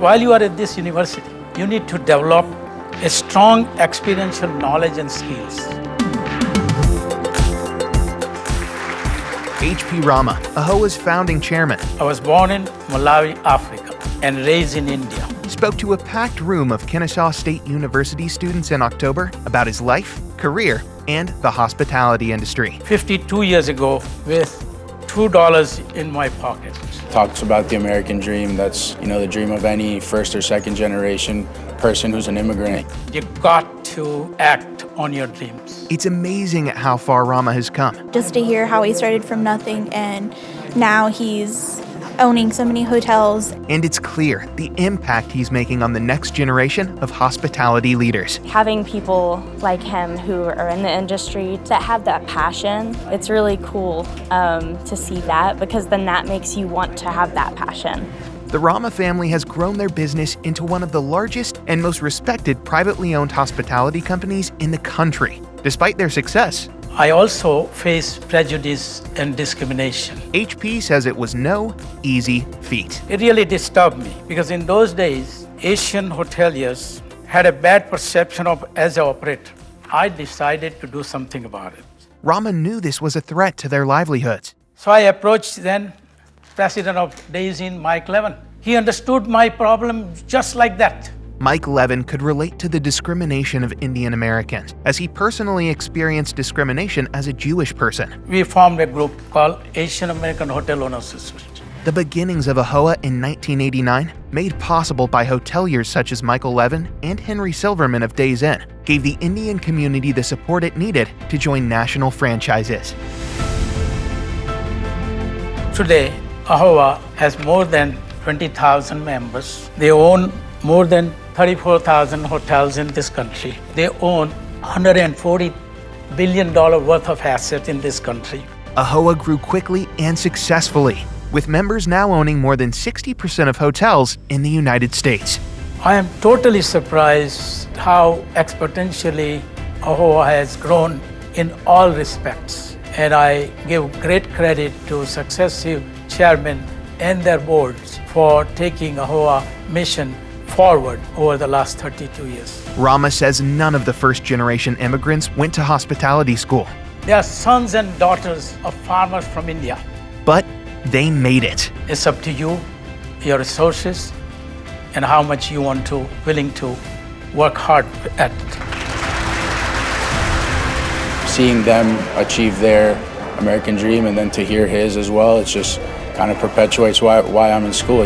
While you are at this university, you need to develop a strong experiential knowledge and skills. H.P. Rama, AAHOA's founding chairman, I was born in Malawi, Africa, and raised in India. spoke to a packed room of Kennesaw State University students in October about his life, career, and the hospitality industry. 52 years ago, with $2 in my pocket. Talks about the American dream. That's, the dream of any first or second generation person who's an immigrant. You got to act on your dreams. It's amazing at how far Rama has come. Just to hear how he started from nothing and now he's owning so many hotels. And it's clear the impact he's making on the next generation of hospitality leaders. Having people like him who are in the industry that have that passion, it's really cool to see that, because then that makes you want to have that passion. The Rama family has grown their business into one of the largest and most respected privately owned hospitality companies in the country. Despite their success, I also faced prejudice and discrimination. HP says it was no easy feat. It really disturbed me because in those days, Asian hoteliers had a bad perception of as an operator. I decided to do something about it. Rama knew this was a threat to their livelihoods. So I approached then President of Daisy, Mike Levin. He understood my problem just like that. Mike Levin could relate to the discrimination of Indian Americans, as he personally experienced discrimination as a Jewish person. We formed a group called Asian American Hotel Owners Association. The beginnings of AAHOA in 1989, made possible by hoteliers such as Michael Levin and Henry Silverman of Days Inn, gave the Indian community the support it needed to join national franchises. Today, AAHOA has more than 20,000 members. They own more than 34,000 hotels in this country. They own $140 billion worth of assets in this country. AAHOA grew quickly and successfully, with members now owning more than 60% of hotels in the United States. I am totally surprised how exponentially AAHOA has grown in all respects. And I give great credit to successive chairmen and their boards for taking AAHOA mission forward over the last 32 years. Rama says none of the first-generation immigrants went to hospitality school. They are sons and daughters of farmers from India. But they made it. It's up to you, your resources, and how much you willing to work hard at it. Seeing them achieve their American dream and then to hear his as well, it just kind of perpetuates why I'm in school,